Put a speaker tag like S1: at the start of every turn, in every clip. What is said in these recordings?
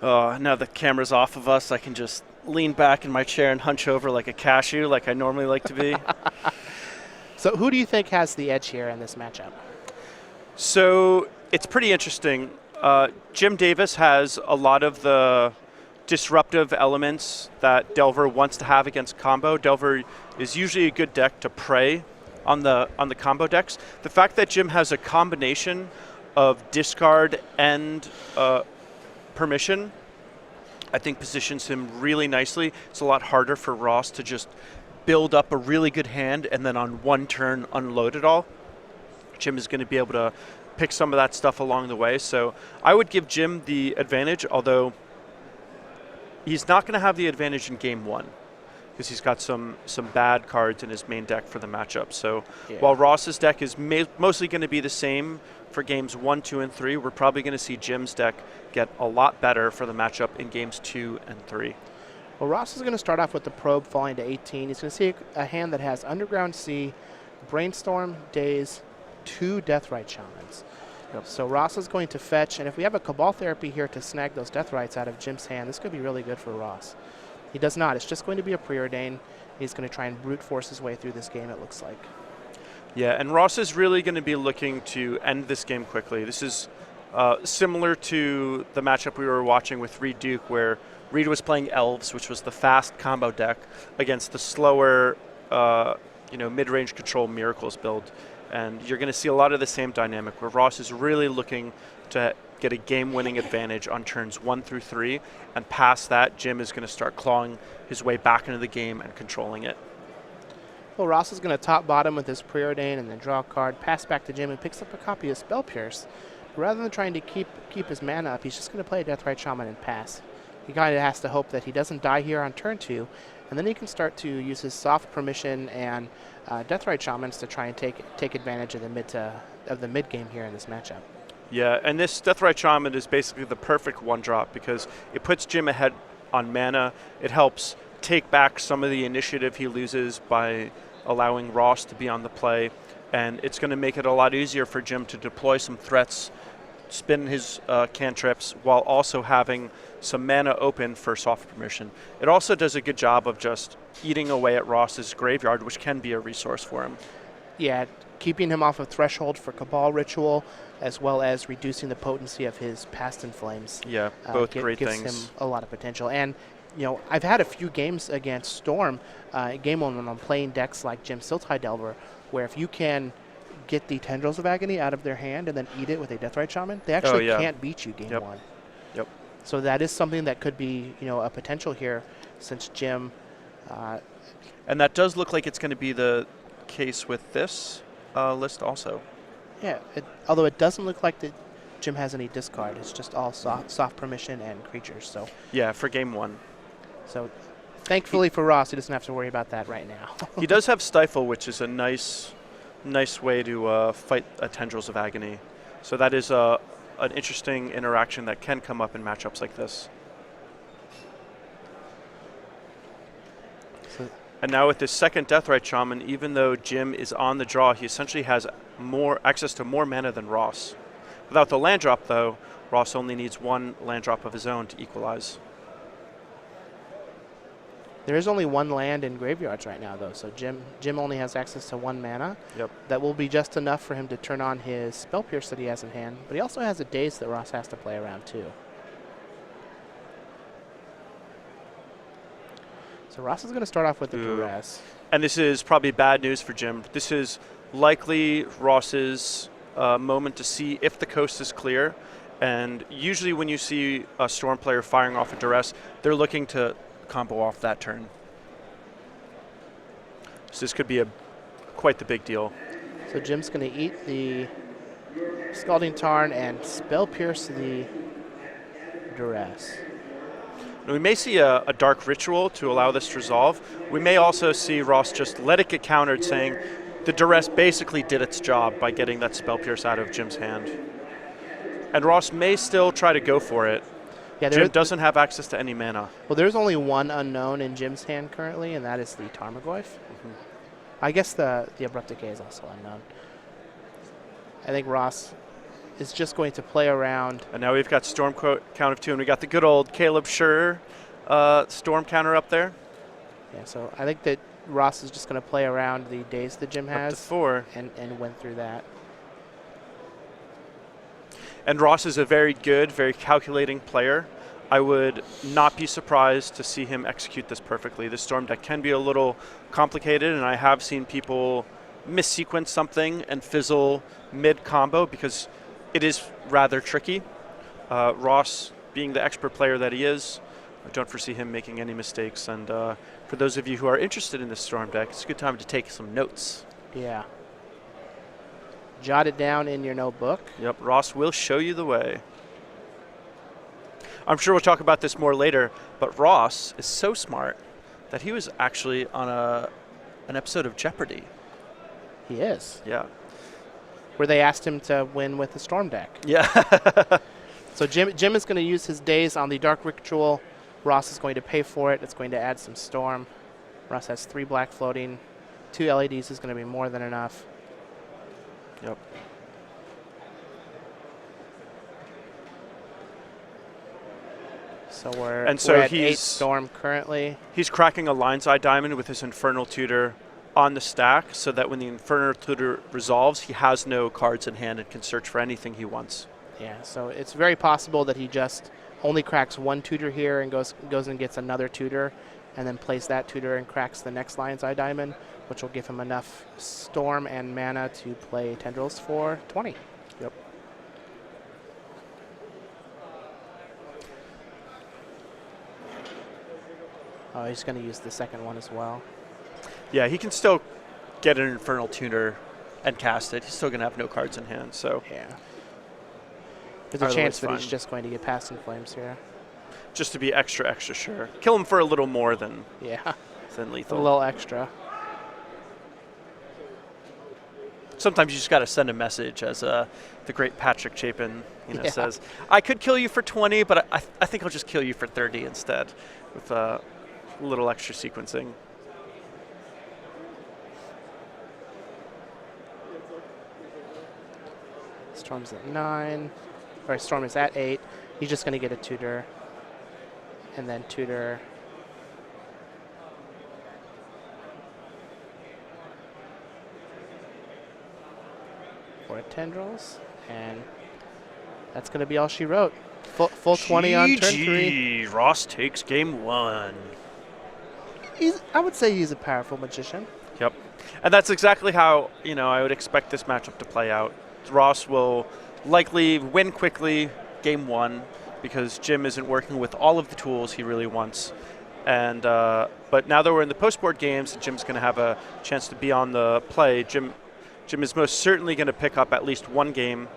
S1: Now the camera's off of us, I can just lean back in my chair and hunch over like a cashew, like I normally like to be.
S2: So who do you think has the edge here in this matchup?
S1: So it's pretty interesting. Jim Davis has a lot of the disruptive elements that Delver wants to have against combo. Delver is usually a good deck to prey on the combo decks. The fact that Jim has a combination of discard and permission, I think positions him really nicely. It's a lot harder for Ross to just build up a really good hand and then on one turn unload it all. Jim is going to be able to pick some of that stuff along the way. So I would give Jim the advantage, although he's not going to have the advantage in game one because he's got some bad cards in his main deck for the matchup. So while Ross's deck is mostly going to be the same for games 1, 2, and 3, we're probably going to see Jim's deck get a lot better for the matchup in games 2 and 3.
S2: Well, Ross is going to start off with the Probe falling to 18. He's going to see a hand that has Underground Sea, Brainstorm, Daze, 2 Deathrite Shamans.
S1: Yep.
S2: So Ross is going to fetch, and if we have a Cabal Therapy here to snag those Deathrites out of Jim's hand, this could be really good for Ross. He does not. It's just going to be a Preordain. He's going to try and brute force his way through this game, it looks like.
S1: Yeah, and Ross is really going to be looking to end this game quickly. This is similar to the matchup we were watching with Reed Duke, where Reed was playing Elves, which was the fast combo deck, against the slower, mid-range control Miracles build. And you're going to see a lot of the same dynamic, where Ross is really looking to get a game-winning advantage on turns 1 through 3, and past that, Jim is going to start clawing his way back into the game and controlling it.
S2: Well, Ross is going to top bottom with his Preordain and then draw a card, pass back to Jim, and picks up a copy of Spell Pierce. Rather than trying to keep his mana up, he's just going to play a Deathrite Shaman and pass. He kind of has to hope that he doesn't die here on turn 2, and then he can start to use his soft permission and Deathrite Shamans to try and take advantage of the mid game here in this matchup.
S1: Yeah, and this Deathrite Shaman is basically the perfect one-drop because it puts Jim ahead on mana. It helps take back some of the initiative he loses by allowing Ross to be on the play, and it's going to make it a lot easier for Jim to deploy some threats, spin his cantrips, while also having some mana open for soft permission. It also does a good job of just eating away at Ross's graveyard, which can be a resource for him.
S2: Yeah, keeping him off of Threshold for Cabal Ritual, as well as reducing the potency of his Past in Flames.
S1: Yeah, both great
S2: gives
S1: things.
S2: Him a lot of potential. And, I've had a few games against Storm, game one when I'm playing decks like Jim Siltai Delver, where if you can get the Tendrils of Agony out of their hand and then eat it with a Deathrite Shaman, they actually can't beat you game one.
S1: Yep.
S2: So that is something that could be, a potential here since Jim...
S1: and that does look like it's going to be the case with this list also.
S2: Yeah, although it doesn't look like that Jim has any discard. It's just all soft permission and creatures. So
S1: yeah, for game 1.
S2: So thankfully for Ross, he doesn't have to worry about that right now.
S1: He does have Stifle, which is a nice way to fight Tendrils of Agony. So that is an interesting interaction that can come up in matchups like this. And now with this second Deathrite Shaman, even though Jim is on the draw, he essentially has more access to more mana than Ross. Without the land drop, though, Ross only needs 1 land drop of his own to equalize.
S2: There is only 1 land in graveyards right now, though, so Jim only has access to 1 mana.
S1: Yep.
S2: That will be just enough for him to turn on his Spell Pierce that he has in hand, but he also has a Daze that Ross has to play around, too. So Ross is going to start off with the Duress.
S1: And this is probably bad news for Jim. This is likely Ross's moment to see if the coast is clear. And usually when you see a Storm player firing off a Duress, they're looking to combo off that turn. So this could be quite the big deal.
S2: So Jim's going to eat the Scalding Tarn and Spell Pierce the Duress.
S1: We may see a Dark Ritual to allow this to resolve. We may also see Ross just let it get countered, saying the Duress basically did its job by getting that Spell Pierce out of Jim's hand. And Ross may still try to go for it. Yeah, Jim doesn't have access to any mana.
S2: Well, there's only 1 unknown in Jim's hand currently, and that is the Tarmogoyf. I guess the Abrupt Decay is also unknown. I think Ross is just going to play around.
S1: And now we've got Storm count of 2, and we got the good old Caleb Schur Storm counter up there.
S2: Yeah, so I think that Ross is just going to play around the days that Jim has.
S1: Up to 4.
S2: And went through that.
S1: And Ross is a very good, very calculating player. I would not be surprised to see him execute this perfectly. The Storm deck can be a little complicated, and I have seen people missequence something and fizzle mid-combo because it is rather tricky. Ross, being the expert player that he is, I don't foresee him making any mistakes. And for those of you who are interested in this Storm deck, it's a good time to take some notes.
S2: Yeah. Jot it down in your notebook.
S1: Yep, Ross will show you the way. I'm sure we'll talk about this more later, but Ross is so smart that he was actually on an episode of Jeopardy.
S2: He is.
S1: Yeah.
S2: Where they asked him to win with the Storm deck.
S1: Yeah.
S2: So Jim is going to use his days on the Dark Ritual. Ross is going to pay for it. It's going to add some Storm. Ross has 3 black floating. 2 LEDs is going to be more than enough.
S1: Yep.
S2: So we're
S1: And so
S2: at
S1: he's
S2: 8 Storm currently.
S1: He's cracking a Lion's Eye Diamond with his Infernal Tutor on the stack so that when the Infernal Tutor resolves, he has no cards in hand and can search for anything he wants.
S2: Yeah, so it's very possible that he just only cracks 1 tutor here and goes and gets another tutor and then plays that tutor and cracks the next Lion's Eye Diamond, which will give him enough Storm and mana to play Tendrils for 20.
S1: Yep.
S2: Oh, he's going to use the second one as well.
S1: Yeah, he can still get an Infernal Tutor and cast it. He's still going to have no cards in hand, so.
S2: Yeah. There's a
S1: Otherwise
S2: chance that
S1: fine.
S2: he's just going to get past in flames here.
S1: Just to be extra, extra sure. Kill him for a little more than
S2: Yeah, a
S1: lethal.
S2: little extra.
S1: Sometimes you just got to send a message, as the great Patrick Chapin
S2: Yeah.
S1: says. I could kill you for 20, but I think I'll just kill you for 30 instead, with a little extra sequencing.
S2: Storm's at 9. Or Storm is at 8. He's just going to get a tutor. And then tutor. For Tendrils. And that's going to be all she wrote. Full 20 on turn 3.
S1: Ross takes game 1.
S2: I would say he's a powerful magician.
S1: Yep. And that's exactly how, I would expect this matchup to play out. Ross will likely win quickly game 1 because Jim isn't working with all of the tools he really wants. And but now that we're in the post-board games, Jim's going to have a chance to be on the play. Jim is most certainly going to pick up at least 1 game.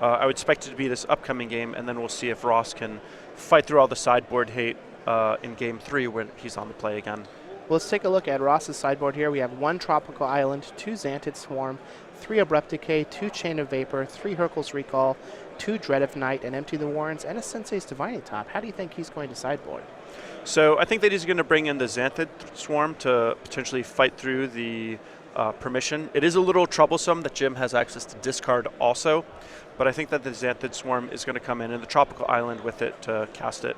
S1: I would expect it to be this upcoming game, and then we'll see if Ross can fight through all the sideboard hate in game 3 when he's on the play again.
S2: Well, let's take a look at Ross's sideboard here. We have 1 Tropical Island, 2 Xantid Swarm, 3 Abrupt Decay, 2 Chain of Vapor, 3 Hercule's Recall, 2 Dread of Night, and Empty the Warrens, and a Sensei's Divining Top. How do you think he's going to sideboard?
S1: So I think that he's going to bring in the Xantid Swarm to potentially fight through the permission. It is a little troublesome that Jim has access to discard also, but I think that the Xantid Swarm is going to come in and the Tropical Island with it to cast it.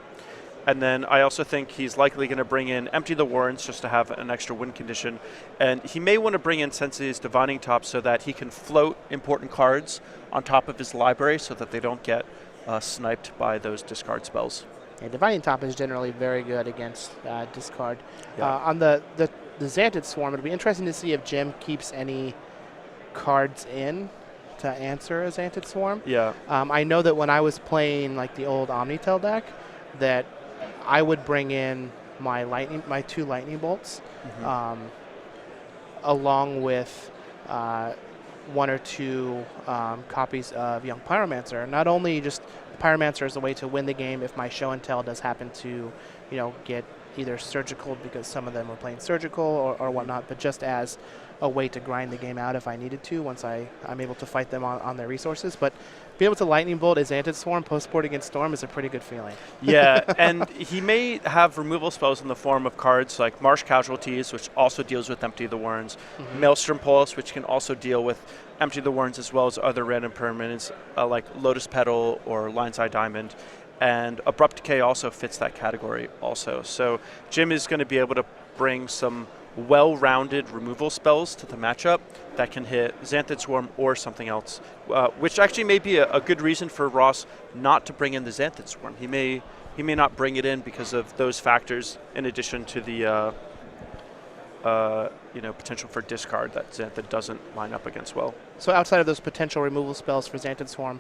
S1: And then I also think he's likely going to bring in Empty the Warrens just to have an extra win condition. And he may want to bring in Sensei's Divining Top so that he can float important cards on top of his library so that they don't get sniped by those discard spells.
S2: Yeah, Divining Top is generally very good against discard.
S1: Yeah.
S2: On the Xantid Swarm, it'll be interesting to see if Jim keeps any cards in to answer a Xantid Swarm.
S1: Yeah.
S2: I know that when I was playing like the old Omnitel deck, that I would bring in my 2 lightning bolts, along with 1 or 2 copies of Young Pyromancer. Not only just Pyromancer as a way to win the game if my show and tell does happen to, get either surgical because some of them are playing surgical or whatnot, but just as a way to grind the game out if I needed to once I'm able to fight them on their resources. But being able to Lightning Bolt his Anti-Swarm post-board against Storm is a pretty good feeling.
S1: Yeah, and he may have removal spells in the form of cards like Marsh Casualties, which also deals with Empty the Warrens, Maelstrom Pulse, which can also deal with Empty the Warrens as well as other random permanents like Lotus Petal or Lion's Eye Diamond. And Abrupt Decay also fits that category also. So Jim is going to be able to bring some well-rounded removal spells to the matchup that can hit Xanthid Swarm or something else, which actually may be a good reason for Ross not to bring in the Xanthid Swarm. He may not bring it in because of those factors, in addition to the potential for discard that Xanthid doesn't line up against well.
S2: So outside of those potential removal spells for Xanthid Swarm,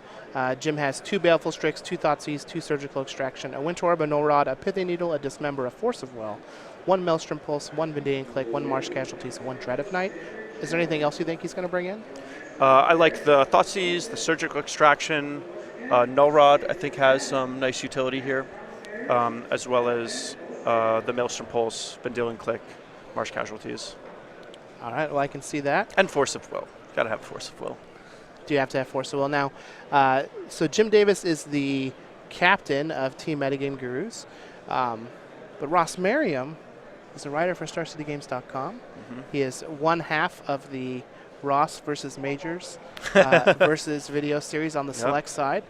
S2: Jim has 2 Baleful Strix, 2 Thoughtseize, 2 Surgical Extraction, a Winter Orb, a Null Rod, a Pithy Needle, a Dismember, a Force of Will, 1 Maelstrom Pulse, 1 Vendilion Click, 1 Marsh Casualties, 1 Dread of Night. Is there anything else you think he's going to bring in?
S1: I like the Thoughtseize, the Surgical Extraction, Null Rod I think has some nice utility here, as well as the Maelstrom Pulse, Vendilion Click, Marsh Casualties.
S2: All right, well, I can see that.
S1: And Force of Will. Got to have Force of Will.
S2: Do you have to have Force of Will now? So Jim Davis is the captain of Team Metagame Gurus, but Ross Merriam is a writer for StarCityGames.com. He is one half of the Ross versus Majors versus video series on the Select side.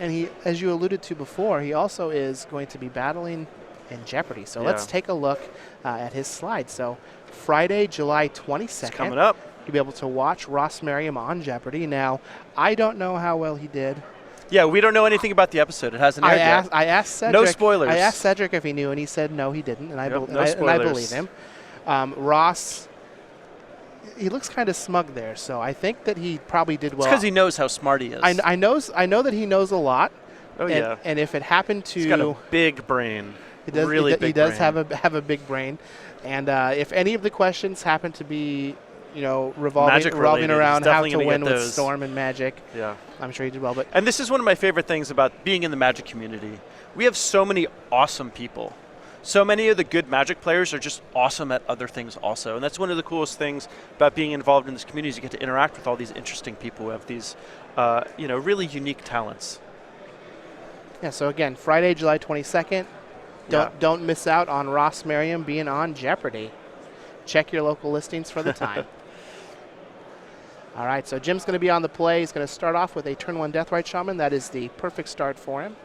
S2: And he, as you alluded to before, he also is going to be battling in Jeopardy. So let's take a look at his slide. So Friday, July 22nd.
S1: It's coming up.
S2: You'll be able to watch Ross Merriam on Jeopardy. Now, I don't know how well he did.
S1: Yeah, we don't know anything about the episode. It hasn't aired yet.
S2: I asked Cedric.
S1: No spoilers.
S2: I asked Cedric if he knew, and he said no, he didn't, and I believe him. Ross, he looks kind of smug there, so I think that he probably did well.
S1: It's because he knows how smart he is.
S2: I know that he knows a lot.
S1: Oh, yeah.
S2: And if it happened to...
S1: He's got a big brain.
S2: He does have a big brain. And if any of the questions happen to be, revolving around how to win with Storm and Magic, I'm sure he did well.
S1: And this is one of my favorite things about being in the Magic community. We have so many awesome people. So many of the good Magic players are just awesome at other things also. And that's one of the coolest things about being involved in this community is you get to interact with all these interesting people who have these, really unique talents.
S2: Yeah, so again, Friday, July 22nd. Don't miss out on Ross Merriam being on Jeopardy. Check your local listings for the time. All right, so Jim's going to be on the play. He's going to start off with a turn 1 Deathrite Shaman. That is the perfect start for him.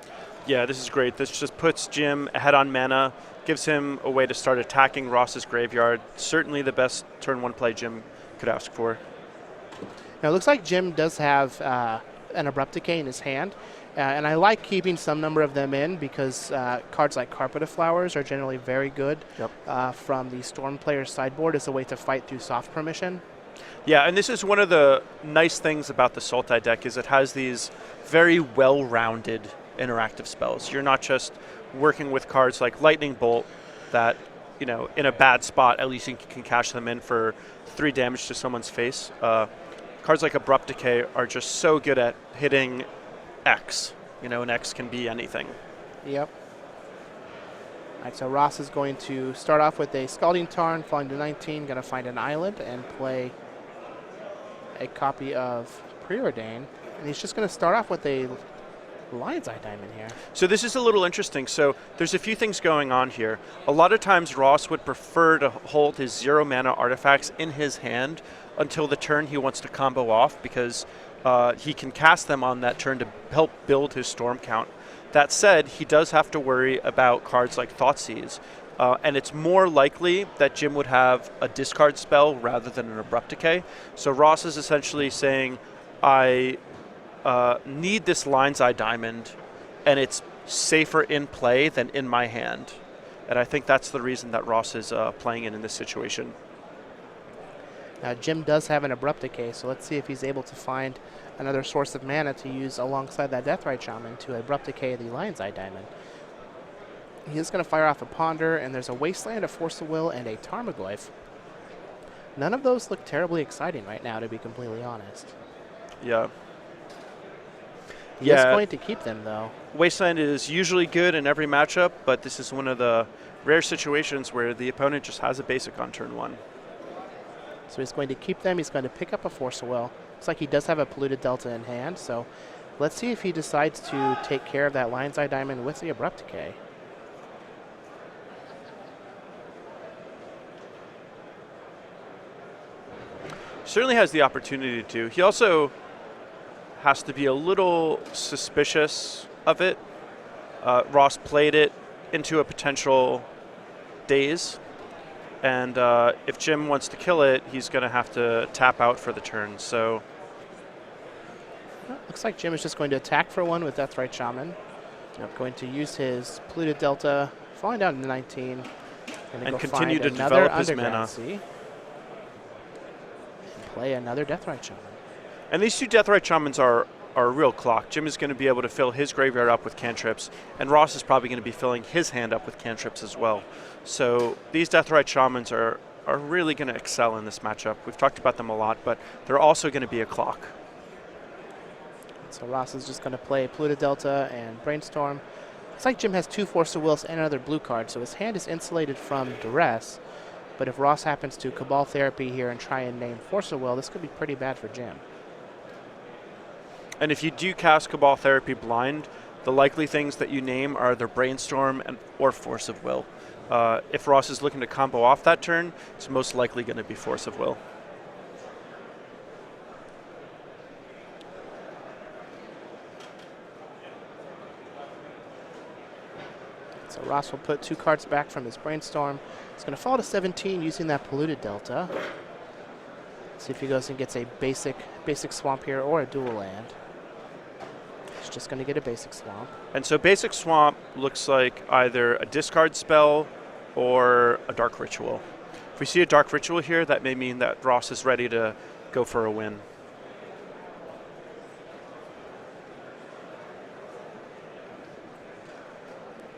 S1: Yeah, this is great. This just puts Jim ahead on mana, gives him a way to start attacking Ross's graveyard. Certainly the best turn 1 play Jim could ask for.
S2: Now, it looks like Jim does have an Abrupt Decay in his hand. And I like keeping some number of them in because cards like Carpet of Flowers are generally very good from the Storm player's sideboard as a way to fight through soft permission.
S1: Yeah, and this is one of the nice things about the Sultai deck is it has these very well-rounded interactive spells. You're not just working with cards like Lightning Bolt that, in a bad spot, at least you can cash them in for 3 damage to someone's face. Cards like Abrupt Decay are just so good at hitting X. An X can be anything.
S2: Yep. All right, so Ross is going to start off with a Scalding Tarn, falling to 19, going to find an island and play a copy of Preordain. And he's just going to start off with a Lion's Eye Diamond here.
S1: So this is a little interesting. So there's a few things going on here. A lot of times Ross would prefer to hold his 0 mana artifacts in his hand until the turn he wants to combo off because he can cast them on that turn to help build his Storm count. That said, he does have to worry about cards like Thoughtseize. And it's more likely that Jim would have a discard spell rather than an Abrupt Decay. So Ross is essentially saying, I need this Lion's Eye Diamond, and it's safer in play than in my hand. And I think that's the reason that Ross is playing it in this situation.
S2: Now, Jim does have an Abrupt Decay, so let's see if he's able to find another source of mana to use alongside that Deathrite Shaman to Abrupt Decay the Lion's Eye Diamond. He is going to fire off a Ponder, and there's a Wasteland, a Force of Will, and a Tarmogoyf. None of those look terribly exciting right now, to be completely honest.
S1: Yeah.
S2: He is going to keep them, though.
S1: Wasteland is usually good in every matchup, but this is one of the rare situations where the opponent just has a basic on turn 1.
S2: So he's going to keep them. He's going to pick up a Force of Will. Looks like he does have a Polluted Delta in hand, so Let's see if he decides to take care of that lion's eye diamond with the Abrupt Decay.
S1: Certainly has the opportunity to. He also has to be a little suspicious of it. Ross played it into a potential daze, and if Jim wants to kill it, he's going to have to tap out for the turn. So
S2: looks like Jim is just going to attack for one with Deathrite Shaman. Going to use his polluted delta, falling down to 19,
S1: and continue to develop his mana.
S2: Sea. Play another Deathrite Shaman.
S1: And these two Deathrite Shamans are a real clock. Jim is going to be able to fill his graveyard up with cantrips, and Ross is probably going to be filling his hand up with cantrips as well. So these Deathrite Shamans are really going to excel in this matchup. We've talked about them a lot, but they're also going to be a clock.
S2: So Ross is just going to play Polluted Delta and Brainstorm. Looks like Jim has 2 Force of Wills and another blue card, so his hand is insulated from duress. But if Ross happens to Cabal Therapy here and try and name Force of Will, this could be pretty bad for Jim.
S1: And if you do cast Cabal Therapy blind, the likely things that you name are either Brainstorm or Force of Will. If Ross is looking to combo off that turn, it's most likely going to be Force of Will.
S2: So Ross will put 2 cards back from his Brainstorm. He's going to fall to 17 using that Polluted Delta. See if he goes and gets a basic swamp here or a dual land. He's just going to get a basic swamp.
S1: And so basic swamp looks like either a discard spell or a dark ritual. If we see a dark ritual here, that may mean that Ross is ready to go for a win.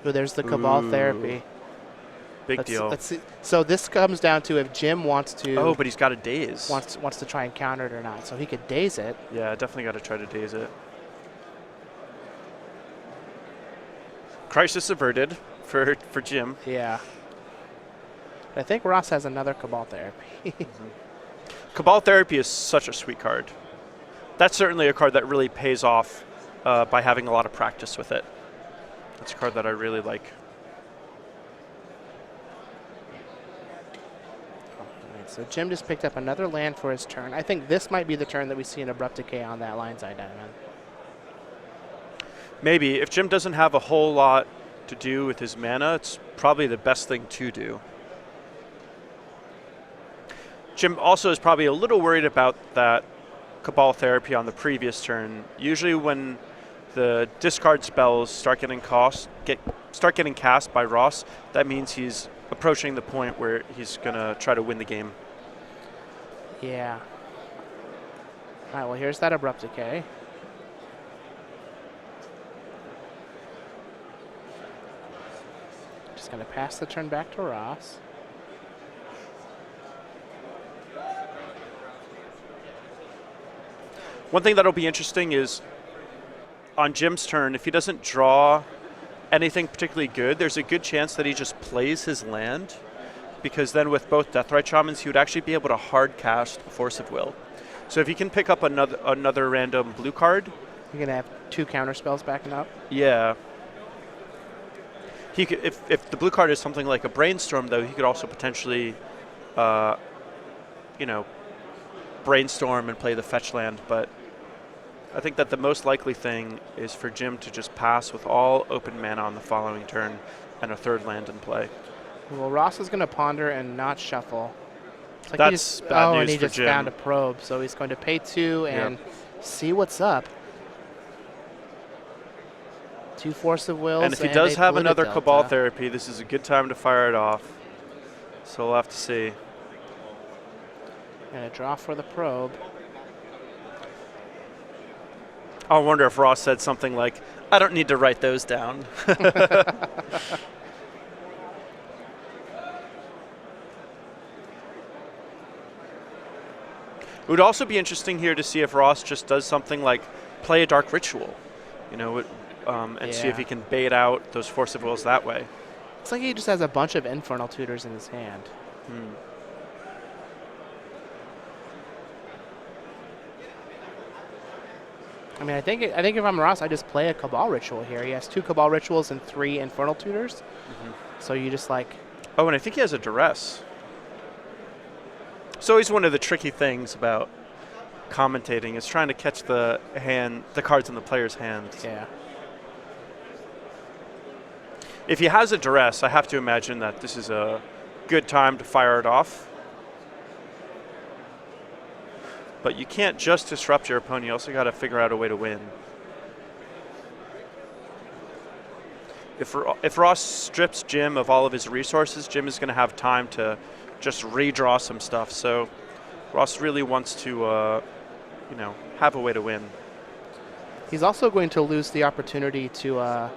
S2: Oh, there's the Cabal Therapy.
S1: Big deal.
S2: Let's see. So this comes down to if Jim wants to.
S1: Oh, but he's got a daze.
S2: Wants to try and counter it or not. So he could daze it.
S1: Yeah, definitely got to try to daze it. Crisis averted for Jim.
S2: Yeah. I think Ross has another Cabal Therapy.
S1: Cabal Therapy is such a sweet card. That's certainly a card that really pays off by having a lot of practice with it. That's a card that I really like.
S2: Alright, so Jim just picked up another land for his turn. I think this might be the turn that we see an Abrupt Decay on that Lion's Eye Diamond.
S1: Maybe. If Jim doesn't have a whole lot to do with his mana, it's probably the best thing to do. Jim also is probably a little worried about that Cabal Therapy on the previous turn. Usually when the discard spells start getting cast by Ross, that means he's approaching the point where he's going to try to win the game.
S2: Yeah. All right, well, here's that Abrupt Decay. Just going to pass the turn back to Ross.
S1: One thing that'll be interesting is on Jim's turn, if he doesn't draw anything particularly good, there's a good chance that he just plays his land, because then with both Deathrite Shamans, he would actually be able to hard cast Force of Will. So if he can pick up another random blue card,
S2: you're gonna have 2 counter spells backing up.
S1: Yeah. He could, if the blue card is something like a Brainstorm, though, he could also potentially, Brainstorm and play the fetch land, but I think that the most likely thing is for Jim to just pass with all open mana on the following turn and a 3rd land in play.
S2: Well, Ross is going to ponder and not shuffle. It's like
S1: That's bad news
S2: and he
S1: for
S2: just
S1: Jim.
S2: found a probe, so he's going to pay 2 and see what's up. 2 Force of Wills.
S1: And if he does have another
S2: Delta.
S1: Cabal Therapy, this is a good time to fire it off. So we'll have to see.
S2: Going to draw for the probe.
S1: I wonder if Ross said something like, I don't need to write those down. It would also be interesting here to see if Ross just does something like play a Dark Ritual, and see if he can bait out those Force of Wills that way.
S2: Looks like he just has a bunch of Infernal Tutors in his hand. I mean, I think if I'm Ross, I just play a Cabal Ritual here. He has 2 Cabal Rituals and 3 Infernal Tutors. So you just like...
S1: Oh, and I think he has a Duress. It's always one of the tricky things about commentating is trying to catch the cards in the player's hand.
S2: Yeah.
S1: If he has a Duress, I have to imagine that this is a good time to fire it off. But you can't just disrupt your opponent. You also got to figure out a way to win. If Ross strips Jim of all of his resources, Jim is going to have time to just redraw some stuff. So Ross really wants to, have a way to win.
S2: He's also going to lose the opportunity to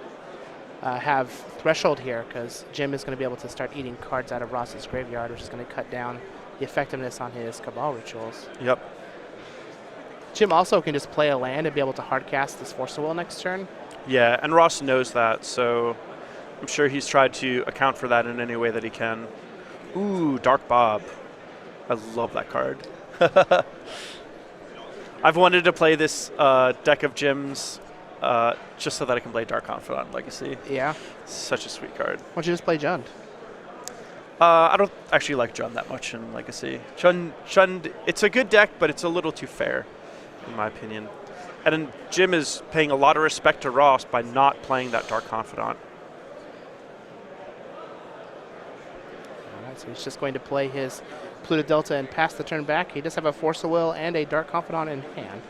S2: have Threshold here because Jim is going to be able to start eating cards out of Ross's graveyard, which is going to cut down the effectiveness on his Cabal Rituals.
S1: Yep.
S2: Jim also can just play a land and be able to hardcast this Force of Will next turn.
S1: Yeah, and Ross knows that, so I'm sure he's tried to account for that in any way that he can. Ooh, Dark Bob. I love that card. I've wanted to play this deck of Jim's just so that I can play Dark Confidant Legacy.
S2: Yeah.
S1: Such a sweet card.
S2: Why don't you just play Jund?
S1: I don't actually like Jund that much in Legacy. Jund, it's a good deck, but it's a little too fair, in my opinion. And then Jim is paying a lot of respect to Ross by not playing that Dark Confidant.
S2: All right, so he's just going to play his Pluto Delta and pass the turn back. He does have a Force of Will and a Dark Confidant in hand.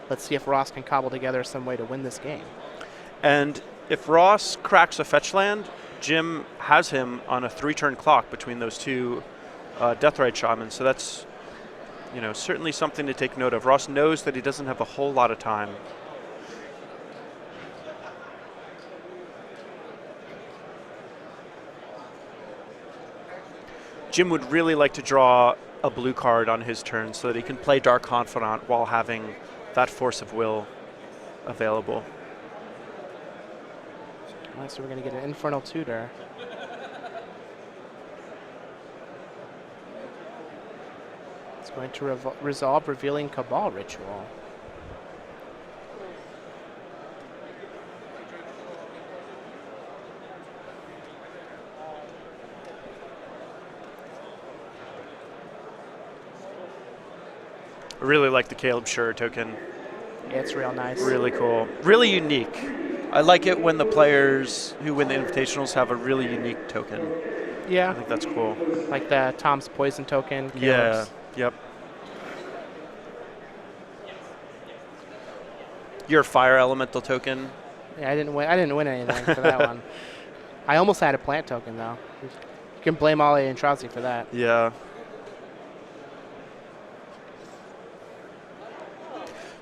S2: Let's see if Ross can cobble together some way to win this game.
S1: And if Ross cracks a fetch land, Jim has him on a 3-turn clock between those 2 Deathrite Shamans. So that's certainly something to take note of. Ross knows that he doesn't have a whole lot of time. Jim would really like to draw a blue card on his turn so that he can play Dark Confidant while having that Force of Will available.
S2: All right, so we're going to get an Infernal Tutor. It's going to resolve revealing Cabal Ritual.
S1: I really like the Caleb Schur token.
S2: Yeah, it's real nice.
S1: Really cool. Really unique. I like it when the players who win the Invitationals have a really unique token.
S2: Yeah.
S1: I think that's cool.
S2: Like the Tom's Poison token.
S1: Yeah.
S2: Caleb's.
S1: Yep. Your Fire Elemental token.
S2: Yeah, I didn't win anything for that one. I almost had a plant token though. You can blame Ollie and Trauzy for that.
S1: Yeah.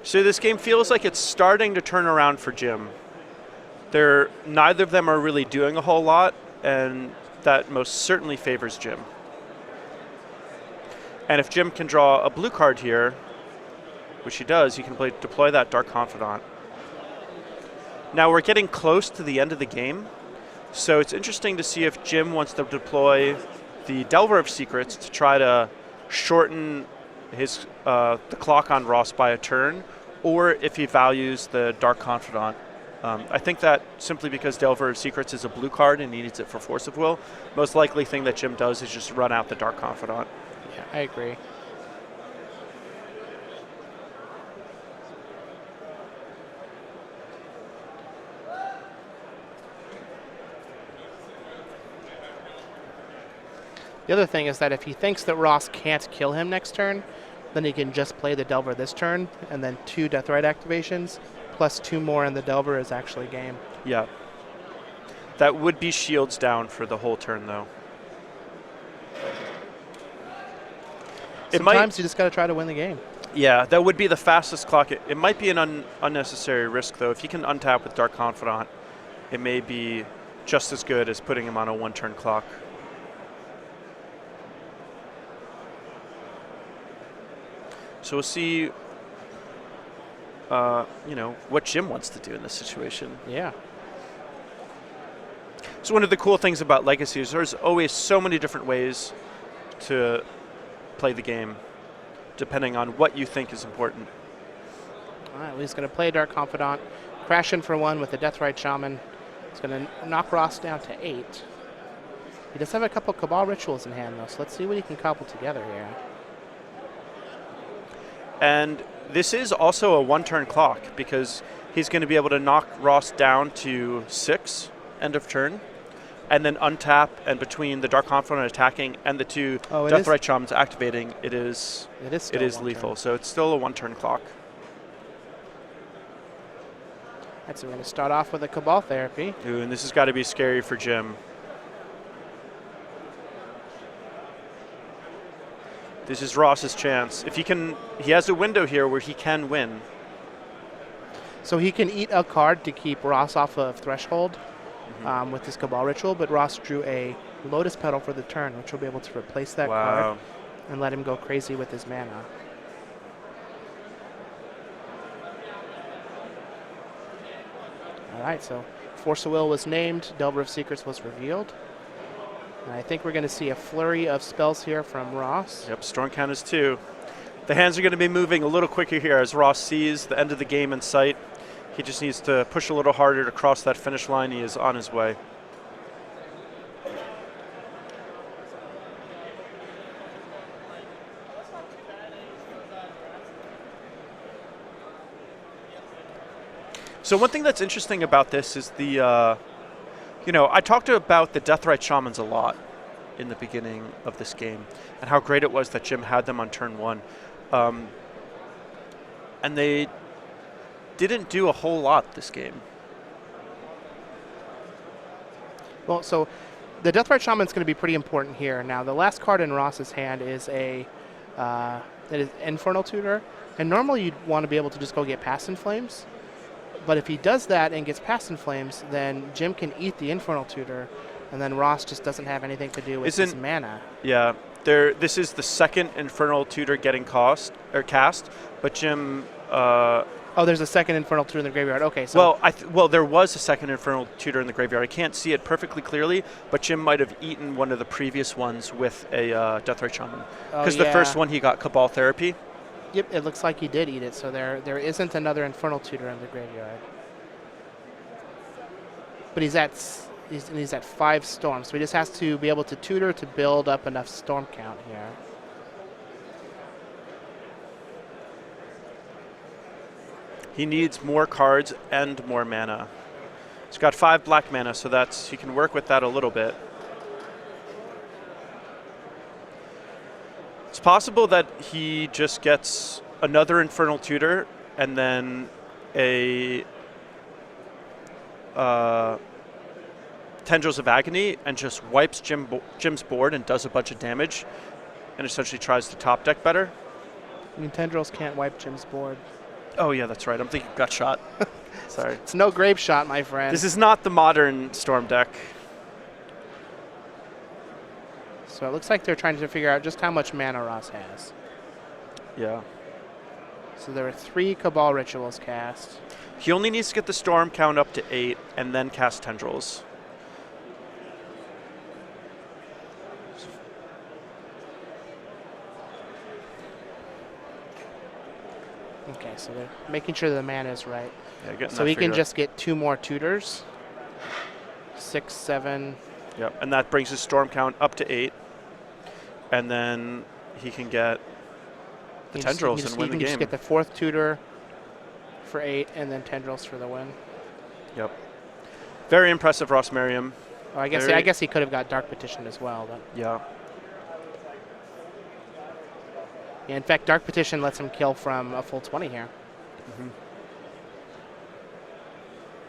S1: So this game feels like it's starting to turn around for Jim. Neither of them are really doing a whole lot, and that most certainly favors Jim. And if Jim can draw a blue card here, which he does, he can deploy that Dark Confidant. Now we're getting close to the end of the game, so it's interesting to see if Jim wants to deploy the Delver of Secrets to try to shorten his the clock on Ross by a turn, or if he values the Dark Confidant. I think that simply because Delver of Secrets is a blue card and he needs it for Force of Will, most likely thing that Jim does is just run out the Dark Confidant.
S2: Yeah, I agree. The other thing is that if he thinks that Ross can't kill him next turn, then he can just play the Delver this turn, and then 2 Deathrite activations, plus 2 more in the Delver is actually game.
S1: Yeah. That would be shields down for the whole turn, though.
S2: Sometimes you just got to try to win the game.
S1: Yeah, that would be the fastest clock. It might be an unnecessary risk, though. If he can untap with Dark Confidant, it may be just as good as putting him on a 1-turn clock. So we'll see, what Jim wants to do in this situation.
S2: Yeah.
S1: So one of the cool things about Legacy is there's always so many different ways to play the game, depending on what you think is important.
S2: All right, well, he's going to play Dark Confidant, crash in for 1 with the Deathrite Shaman. He's going to knock Ross down to 8. He does have a couple Cabal Rituals in hand, though, so let's see what he can cobble together here.
S1: And this is also a one-turn clock because he's going to be able to knock Ross down to 6 end of turn, and then untap, and between the Dark Confidant attacking and the 2 Deathrite Shamans activating, it is lethal. So it's still a one-turn clock.
S2: Right, so we're going to start off with a Cabal Therapy.
S1: Ooh, and this has got to be scary for Jim. This is Ross's chance. If he can, he has a window here where he can win.
S2: So he can eat a card to keep Ross off of Threshold with this Cabal Ritual, but Ross drew a Lotus Petal for the turn, which will be able to replace that card and let him go crazy with his mana. All right, so Force of Will was named, Delver of Secrets was revealed. And I think we're going to see a flurry of spells here from Ross.
S1: Yep, Storm Count is 2. The hands are going to be moving a little quicker here as Ross sees the end of the game in sight. He just needs to push a little harder to cross that finish line. He is on his way. So one thing that's interesting about this is the I talked about the Deathrite Shamans a lot in the beginning of this game and how great it was that Jim had them on turn 1. And they didn't do a whole lot this game.
S2: Well, so the Deathrite Shaman is going to be pretty important here. Now, the last card in Ross's hand is it is Infernal Tutor. And normally you'd want to be able to just go get Past in Flames. But if he does that and gets Past in Flames, then Jim can eat the Infernal Tutor, and then Ross just doesn't have anything to do with his mana.
S1: Yeah, this is the second Infernal Tutor getting cast, but Jim...
S2: there's a second Infernal Tutor in the graveyard. Okay, so...
S1: Well, there was a second Infernal Tutor in the graveyard. I can't see it perfectly clearly, but Jim might have eaten one of the previous ones with a Deathrite Shaman. Because the first one he got Cabal Therapy.
S2: Yep, it looks like he did eat it, so there isn't another Infernal Tutor in the graveyard. But he's at 5 storms, so he just has to be able to tutor to build up enough storm count here.
S1: He needs more cards and more mana. He's got 5 black mana, so he can work with that a little bit. It's possible that he just gets another Infernal Tutor and then a Tendrils of Agony and just wipes Jim's board and does a bunch of damage and essentially tries to top deck better.
S2: I mean, Tendrils can't wipe Jim's board.
S1: Oh, yeah, that's right. I'm thinking Gut Shot. Sorry.
S2: It's no Grave Shot, my friend.
S1: This is not the modern Storm deck.
S2: So it looks like they're trying to figure out just how much mana Ross has.
S1: Yeah.
S2: So there are 3 Cabal Rituals cast.
S1: He only needs to get the Storm count up to 8 and then cast Tendrils.
S2: Okay, so they're making sure the mana is right.
S1: Yeah,
S2: so he can just get 2 more tutors. 6, 7.
S1: Yep, and that brings his Storm count up to 8. And then he can get the Tendrils and win the game.
S2: He can just get the 4th tutor for 8 and then Tendrils for the win.
S1: Yep. Very impressive, Ross Merriam.
S2: Oh, I guess he could have got Dark Petition as well. But.
S1: Yeah.
S2: Yeah, in fact, Dark Petition lets him kill from a full 20 here.
S1: Mm-hmm.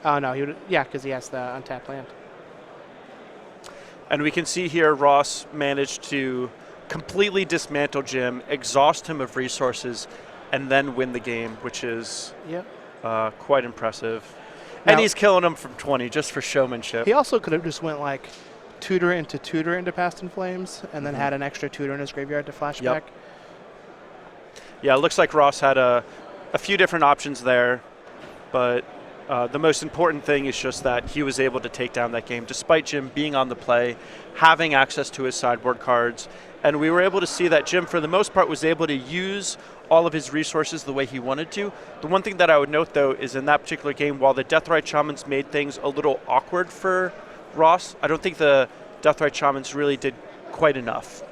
S2: Oh, no. Because he has the untapped land.
S1: And we can see here Ross managed to completely dismantle Jim, exhaust him of resources, and then win the game, which is quite impressive. Now, and he's killing him from 20 just for showmanship.
S2: He also could have just went like tutor into Past in Flames and then had an extra tutor in his graveyard to flashback.
S1: Yep. Yeah, it looks like Ross had a few different options there, but The most important thing is just that he was able to take down that game, despite Jim being on the play, having access to his sideboard cards, and we were able to see that Jim, for the most part, was able to use all of his resources the way he wanted to. The one thing that I would note, though, is in that particular game, while the Deathrite Shamans made things a little awkward for Ross, I don't think the Deathrite Shamans really did quite enough.